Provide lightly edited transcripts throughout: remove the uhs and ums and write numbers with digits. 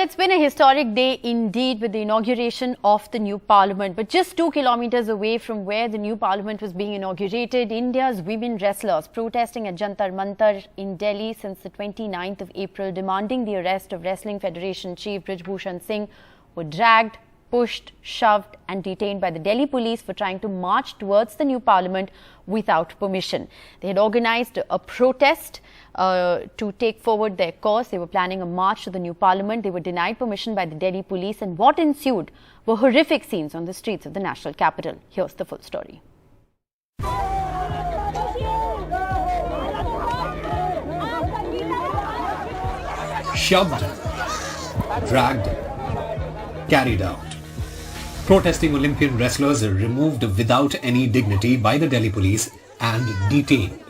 it's been a historic day indeed with the inauguration of the new parliament. But just 2 kilometers away from where the new parliament was being inaugurated, India's women wrestlers protesting at Jantar Mantar in Delhi since the 29th of April, demanding the arrest of Wrestling Federation Chief Bajrang Punia, were dragged, pushed, shoved and detained by the Delhi police for trying to march towards the new parliament without permission. They had organized a protest to take forward their cause. They were planning a march to the new parliament. They were denied permission by the Delhi police, and what ensued were horrific scenes on the streets of the national capital. Here's the full story. Shoved, dragged, carried out. Protesting Olympian wrestlers are removed without any dignity by the Delhi police and detained.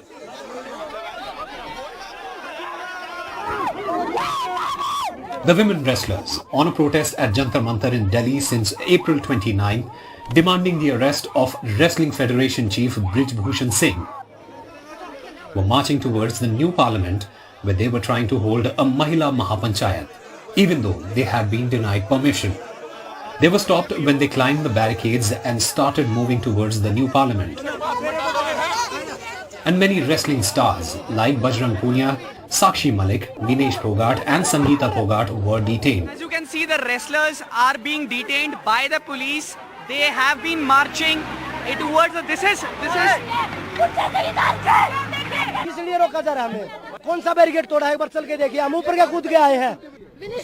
The women wrestlers, on a protest at Jantar Mantar in Delhi since April 29, demanding the arrest of Wrestling Federation Chief Bajrang Punia, were marching towards the new parliament where they were trying to hold a Mahila Mahapanchayat, even though they had been denied permission. They were stopped when they climbed the barricades and started moving towards the new parliament. And many wrestling stars like Bajrang Punia, Sakshi Malik, Vinesh Phogat and Phogat were detained. As you can see, the wrestlers are being detained by the police. They have been marching towards this is इसलिए रोका जा रहा है हमें। कौन सा barricade तोड़ा है एक बार चल के देखिए। हम ऊपर क्या कूद के आए हैं।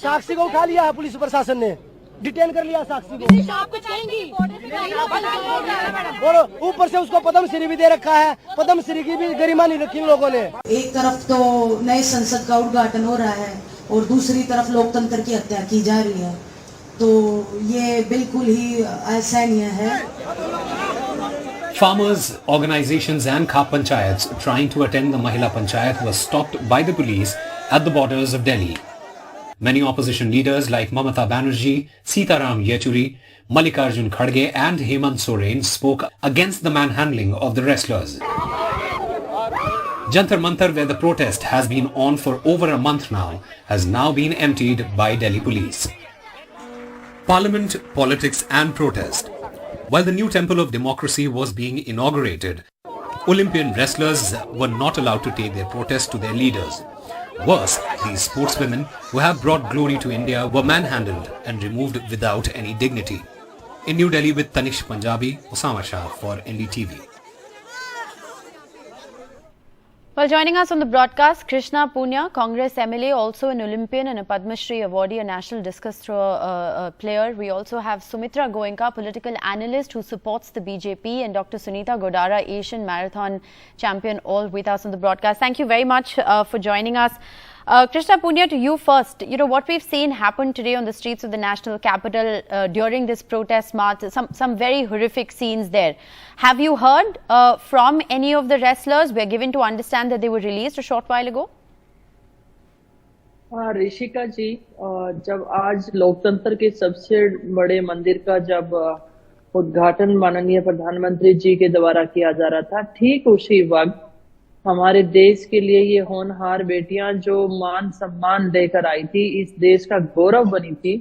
साक्षी को उठा लिया है पुलिस प्रशासन ने, डिटेन कर लिया साक्षी को। और ऊपर से उसको पद्मश्री भी दे रखा है। पद्मश्री की भी गरिमा नहीं रखी इन लोगों ने। एक तरफ तो नए संसद का उद्घाटन हो रहा है और दूसरी तरफ लोकतंत्र की हत्या की जा रही है, तो ये बिल्कुल ही असहनीय है। Farmers, organizations and Khap Panchayats trying to attend the Mahila Panchayat were stopped by the police at the borders of Delhi. Many opposition leaders like Mamata Banerjee, Sitaram Yechuri, Mallikarjun Kharge and Hemant Soren spoke against the manhandling of the wrestlers. Jantar Mantar, where the protest has been on for over a month now, has now been emptied by Delhi police. Parliament, politics and protest. While the new temple of democracy was being inaugurated, Olympian wrestlers were not allowed to take their protest to their leaders. Worse, these sportswomen who have brought glory to India were manhandled and removed without any dignity. In New Delhi with Tanish Punjabi, Osama Shah for NDTV. Well, joining us on the broadcast, Krishna Punia, Congress MLA, also an Olympian and a Padma Shri awardee, a national discus throw player. We also have Sumitra Goenka, political analyst who supports the BJP, and Dr. Sunita Godara, Asian marathon champion, all with us on the broadcast. Thank you very much for joining us. Krishna Punia, to you first. You know, what we've seen happen today on the streets of the national capital during this protest march, some very horrific scenes there. Have you heard from any of the wrestlers? We're given to understand that they were released a short while ago. Rishika जी, जब आज लोकतंत्र के सबसे बड़े मंदिर का जब उद्घाटन माननीय प्रधानमंत्री जी के द्वारा किया जा रहा था, ठीक उसी वक्त हमारे देश के लिए ये होनहार बेटियां जो मान सम्मान लेकर आई थी, इस देश का गौरव बनी थी,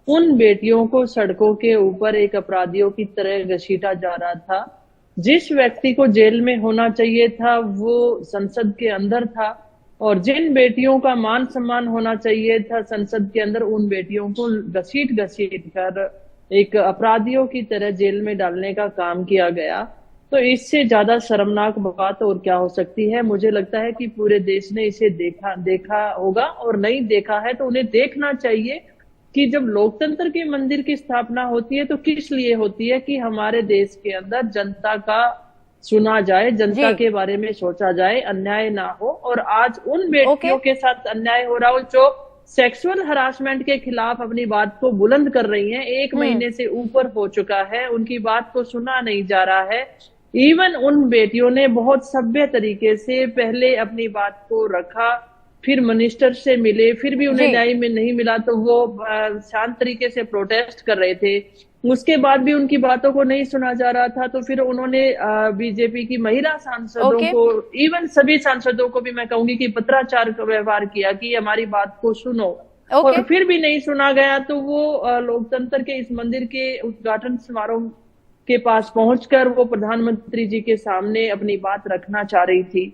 उन बेटियों को सड़कों के ऊपर एक अपराधियों की तरह घसीटा जा रहा था। जिस व्यक्ति को जेल में होना चाहिए था वो संसद के अंदर था, और जिन बेटियों का मान सम्मान होना चाहिए था संसद के अंदर, उन बेटियों को घसीट कर एक अपराधियों की तरह जेल में डालने का काम किया गया। तो इससे ज्यादा शर्मनाक बात और क्या हो सकती है। मुझे लगता है कि पूरे देश ने इसे देखा होगा, और नहीं देखा है तो उन्हें देखना चाहिए कि जब लोकतंत्र के मंदिर की स्थापना होती है तो किस लिए होती है, कि हमारे देश के अंदर जनता का सुना जाए, जनता के बारे में सोचा जाए, अन्याय ना हो। और आज उन बेटियों के साथ अन्याय हो रहा हो जो सेक्सुअल हरासमेंट के खिलाफ अपनी बात को बुलंद कर रही हैं। 1 महीने से ऊपर हो चुका है, उनकी बात को सुना नहीं जा रहा है। इवन उन बेटियों ने बहुत सभ्य तरीके से पहले अपनी बात को रखा, फिर मिनिस्टर से मिले, फिर भी उन्हें न्याय में नहीं मिला तो वो शांत तरीके से प्रोटेस्ट कर रहे थे। उसके बाद भी उनकी बातों को नहीं सुना जा रहा था, तो फिर उन्होंने बीजेपी की महिला सांसदों को, इवन सभी सांसदों को भी मैं कहूंगी कि पत्राचार का व्यवहार किया कि हमारी बात को सुनो। Okay. और फिर भी नहीं सुना गया, तो वो लोकतंत्र के इस मंदिर के उद्घाटन समारोह के पास पहुंचकर वो प्रधानमंत्री जी के सामने अपनी बात रखना चाह रही थी।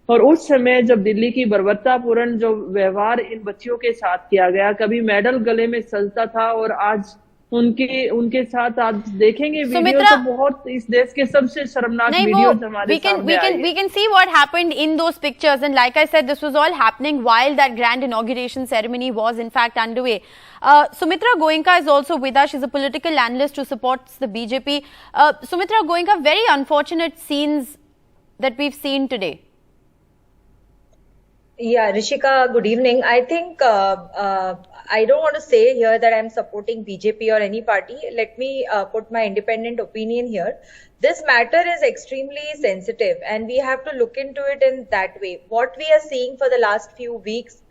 और उस समय जब दिल्ली की बर्बरतापूर्ण जो व्यवहार इन बच्चियों के साथ किया गया, कभी मेडल गले में सजता था और आज उनके साथ आज देखेंगे वीडियो, तो बहुत इस देश के सबसे शर्मनाक वीडियोज हमारे सामने आए। We can see what happened in those pictures, and like I said, this was all happening while that grand inauguration ceremony was in fact underway. Sumitra Goenka is also with us. She's a political analyst who supports the BJP. Sumitra Goenka, very unfortunate scenes that we've seen today. Yeah, Rishika, good evening. I think I don't want to say here that I'm supporting BJP or any party. Let me put my independent opinion here. This matter is extremely sensitive and we have to look into it in that way. What we are seeing for the last few weeks,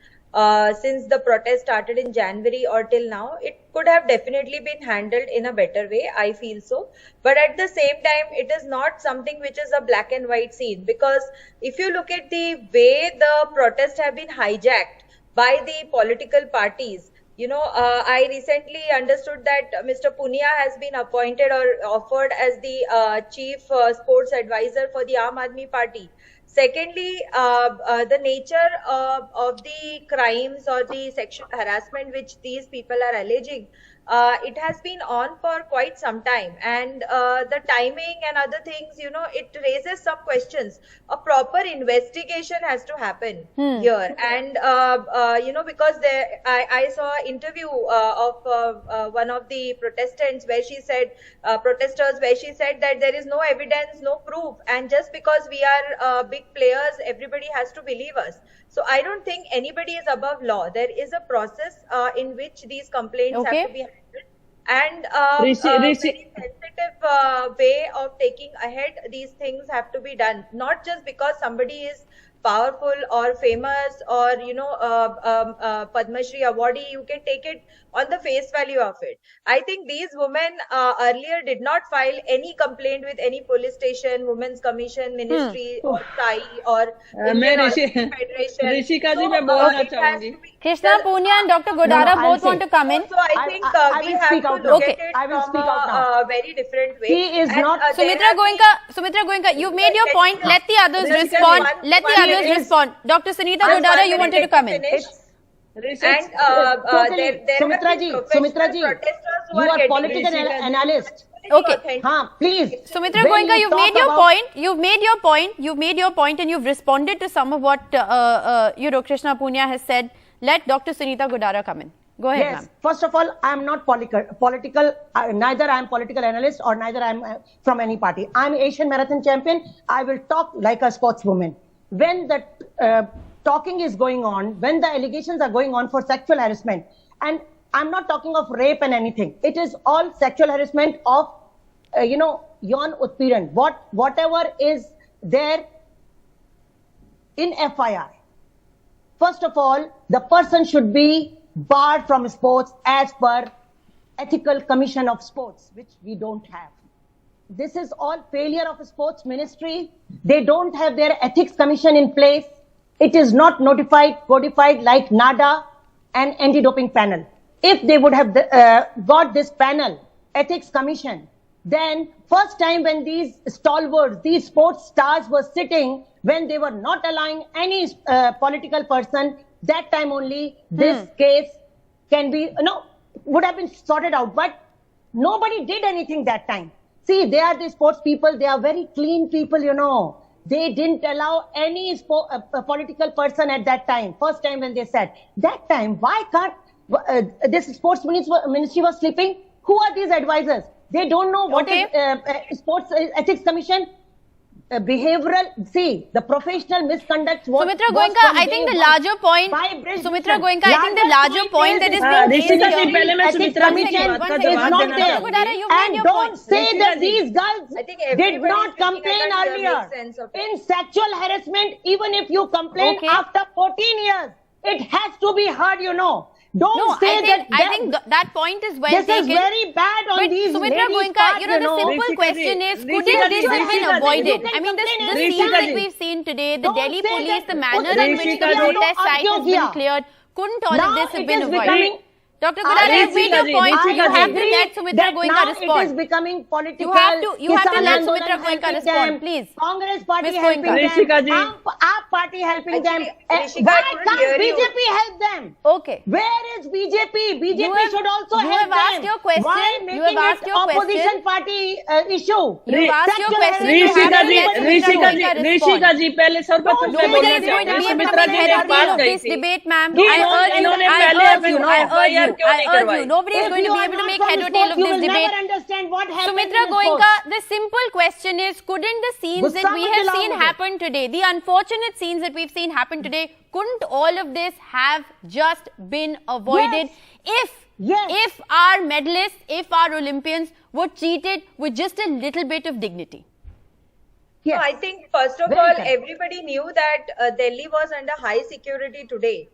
since the protest started in January or till now, it could have definitely been handled in a better way. I feel so. But at the same time, it is not something which is a black and white scene, because if you look at the way the protests have been hijacked by the political parties, you know, I recently understood that Mr. Punia has been appointed or offered as the chief sports advisor for the Aam Aadmi Party. Secondly, the nature of the crimes or the sexual harassment which these people are alleging, it has been on for quite some time, and the timing and other things, you know, it raises some questions. A proper investigation has to happen here, and you know, because I saw an interview of one of the protestants where she said, protesters, where she said that there is no evidence, no proof, and just because we are big players, everybody has to believe us. So I don't think anybody is above law. There is a process in which these complaints have to be handled, and very sensitive way of taking ahead these things have to be done. Not just because somebody is powerful or famous or, you know, Padma Shri awardee, you can take it on the face value of it. I think these women earlier did not file any complaint with any police station, Women's Commission, Ministry or SAI or Indian Olympic Federation. Rishika ji, मैं बोलना चाहूंगी. Krishna Punia and Dr. Godara both want to come in. So I think we have to look at it from a very different way. He is not. Sumitra Goenka, you've made your point. Let the others respond. Let the others respond. Dr. Sunita Godara, you wanted to come in. And Sumitra ji, you are political analyst. Okay. Please. Sumitra Goenka, you've made your point. You've made your point, and you've responded to some of what Krishna Punia has said. Let Dr. Sunita Godara come in. Go ahead, ma'am. First of all, I am not political. Neither I am political analyst or neither I am from any party. I am Asian marathon champion. I will talk like a sportswoman. When the talking is going on, when the allegations are going on for sexual harassment, and I'm not talking of rape and anything. It is all sexual harassment of, yawn utpiran. Whatever is there in FIR. First of all, the person should be barred from sports as per Ethical Commission of Sports, which we don't have. This is all failure of a sports ministry. They don't have their ethics commission in place. It is not notified, codified like NADA and anti-doping panel. If they would have got this panel, ethics commission, then first time when these stalwarts, these sports stars were sitting, when they were not allowing any political person, that time only this case can be, would have been sorted out. But nobody did anything that time. See, they are the sports people. They are very clean people, They didn't allow any political person at that time. First time when they said, that time, why can't this sports ministry was sleeping? Who are these advisors? They don't know what is sports ethics commission. Behavioral, see, the professional misconduct. Sumitra Goenka, I think the larger point. Sumitra Goenka, I think the larger point that is being raised is not there. And don't say that these girls did not complain earlier. In sexual harassment, even if you complain after 14 years, it has to be heard, Don't say that. I think that point is well taken. This is very bad on these Sumitra Goenka, the simple question is, couldn't this have been avoided? I mean, this scene that we've seen today, the Delhi police, the manner in which the protest site has been cleared, couldn't all Now of this have it been is avoided? becoming- Dr. Gulal, I've made your point. You have to let Sumitra that Goenka now it respond. is becoming political. You have to Kisan let Andolan Sumitra Goenka helping respond, them, please. Congress party Ms. helping Goenka. Rishika ji. them, Aap party helping them. Rishika, Why I couldn't can't hear you. BJP help them? Okay. Where is BJP? BJP You have- should also you help have asked them. your question. Why You making have asked it your opposition question. party issue? You asked your Sector question. hierarchy. You have Rishika to ji, let Sumitra Rishika ji, Goenka Rishika respond. जी पहले सर्वप्रथम मैं Nobody बोलना is going to चाहूंगी be able to Sumitra make ji head ने or एक tail बात of कही this थी debate, ma'am. कि I urge you, इन्होंने I पहले urge you, I urge FIR you, क्यों I नहीं urge करवाई? you. Nobody is If going to you be are able to not make from head or sports, tail of you this will debate. never understand what happened Sumitra in Goenka, sports. the simple question is, couldn't the scenes that Gussa we mat have dilao seen mujhe. happen today, the unfortunate scenes that we've seen happen today, couldn't all of this have just been avoided if our medalists, if our Olympians were treated with just a little bit of dignity? Yes. No, I think first of Very all, correct. everybody knew that Delhi was under high security today,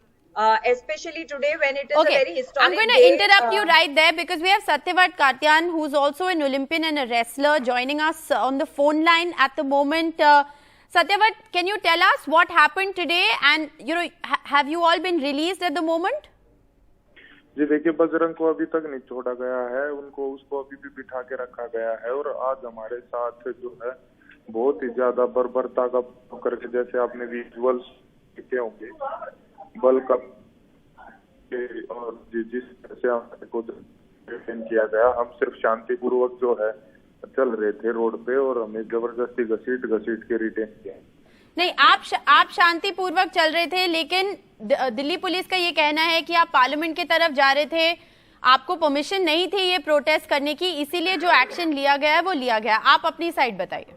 especially today when it is a very historic I'm going to day, interrupt you right there because we have Satyavat Katyan, who's also an Olympian and a wrestler, joining us on the phone line at the moment. Satyavat, can you tell us what happened today, and have you all been released at the moment? जी देखिए, बजरंग को अभी तक नहीं छोड़ा गया है, उनको उसको अभी भी बिठा के रखा गया है। और आज हमारे साथ जो है बहुत ही ज्यादा बर्बरता का करके, जैसे आपने विजुअल्स देखे होंगे, बल का और जिस तरह से हमको डिटेन किया गया, हम सिर्फ शांतिपूर्वक जो है चल रहे थे रोड पे और हमें जबरदस्ती घसीट के रिटेन किया। नहीं, आप शांतिपूर्वक चल रहे थे, लेकिन दिल्ली पुलिस का ये कहना है कि आप पार्लियामेंट की तरफ जा रहे थे, आपको परमिशन नहीं थी ये प्रोटेस्ट करने की, इसीलिए जो एक्शन लिया गया है वो लिया गया। आप अपनी साइड बताइए।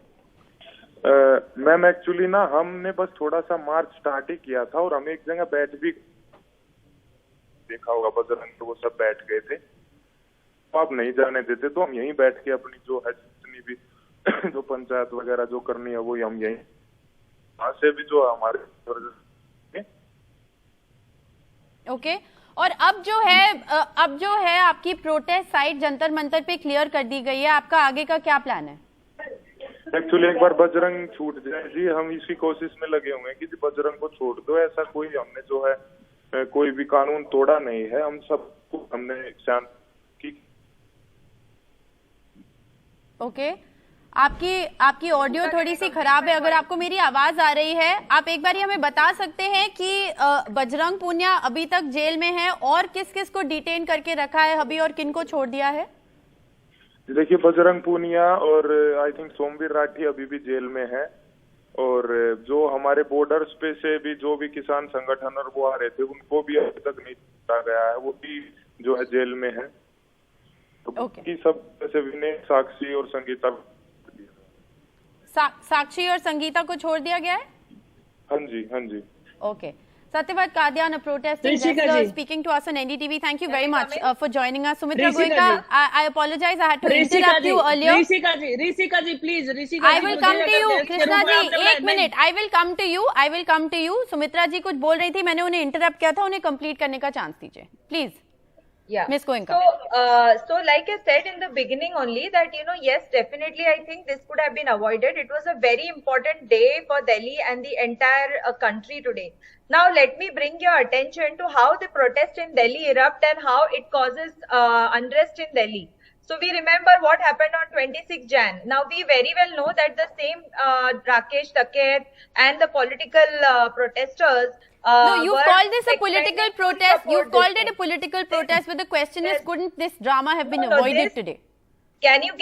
मैम एक्चुअली ना हमने बस थोड़ा सा मार्च स्टार्ट ही किया था और हम एक जगह बैठ भी देखा होगा, बजरंग तो वो सब बैठ गए थे, तो आप नहीं जाने देते, तो हम यहीं बैठ के अपनी जो है जितनी भी जो पंचायत वगैरह जो करनी है वो हम यहीं, वहां से भी जो हमारे ओके। और अब जो है आपकी प्रोटेस्ट साइट जंतर मंतर पे क्लियर कर दी गई है, आपका आगे का क्या प्लान है? एक्चुअली एक बार बजरंग छूट जाए जी, हम इसी कोशिश में लगे हुए हैं कि बजरंग को छोड़ दो। ऐसा कोई हमने जो है कोई भी कानून तोड़ा नहीं है, हम सबको हमने शांत की। ओके, आपकी ऑडियो थोड़ी सी खराब है, अगर आपको मेरी आवाज आ रही है, आप एक बार हमें बता सकते हैं कि बजरंग पूनिया अभी तक जेल में है और किस किस को डिटेन करके रखा है अभी और किन को छोड़ दिया है? देखिए, बजरंग पूनिया और आई थिंक सोमवीर राठी अभी भी जेल में है, और जो हमारे बॉर्डर्स पे से भी जो भी किसान संगठन और वो आ रहे थे उनको भी अभी तक नहीं छोड़ा गया है, वो भी जो है जेल में है। तो सब जैसे विनेश, साक्षी और संगीता, साक्षी और संगीता को छोड़ दिया गया है? हाँ जी। Okay. Satyavat Katyan, a protesting wrestler, speaking to us on NDTV. Thank you very much for joining us. Sumitra Goenka, I apologize, I had to interrupt you earlier. Rishika ji, please. I will come to you, Krishna ji. एक minute, I will come to you. Sumitra ji कुछ बोल रही थी, मैंने उन्हें interrupt किया था, उन्हें कंप्लीट करने का चांस दीजिए, please. Yeah. Ms. Goenka. So like I said in the beginning only that, yes, definitely I think this could have been avoided. It was a very important day for Delhi and the entire country today. Now let me bring your attention to how the protest in Delhi erupt and how it causes unrest in Delhi. So we remember what happened on 26 Jan. Now we very well know that the same Rakesh Taket and the political protesters no, you've called this a political protest. You've called it a political protest, but the question is, couldn't this drama have been avoided today? Can you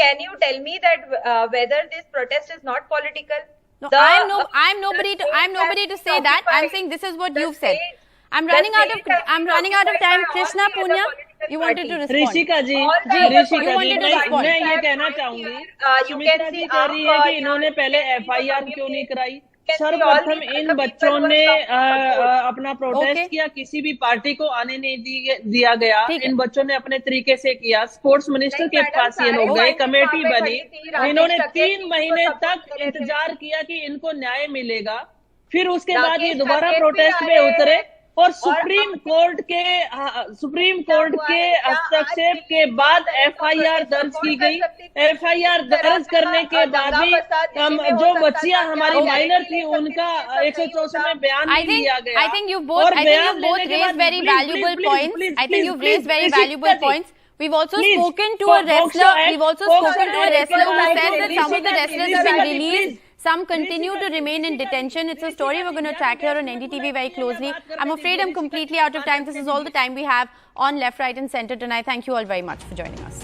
tell me that whether this protest is not political? No, I'm nobody to say that. I'm saying this is what you've said. I'm running out of time. Krishna Punia, you wanted to respond. Rishika ji, मैं ये कहना चाहूंगी, सुमित्रा जी कह रही है कि इन्होंने पहले FIR क्यों नहीं कराई। सर्वप्रथम इन बच्चों ने अपना प्रोटेस्ट किया, किसी भी पार्टी को आने नहीं दिया गया, इन बच्चों ने अपने तरीके से किया। स्पोर्ट्स मिनिस्टर के पास ये लोग गए, कमेटी बनी, इन्होंने 3 महीने तक इंतजार किया कि इनको न्याय मिलेगा, फिर उसके बाद ये दोबारा प्रोटेस्ट में उतरे और सुप्रीम कोर्ट के हस्तक्षेप के बाद FIR दर्ज की गई। FIR दर्ज करने के बाद भी जो बच्चियां हमारी माइनर थी उनका 164 में बयान नहीं लिया गया। I think you both raised very valuable points. I think you've raised very valuable points. We've also spoken to a wrestler. We've also spoken to a wrestler who said that some of the wrestlers have been released. Some continue to remain in detention. It's a story we're going to track here on NDTV very closely. I'm afraid I'm completely out of time. This is all the time we have on Left, Right and Centre tonight. Thank you all very much for joining us.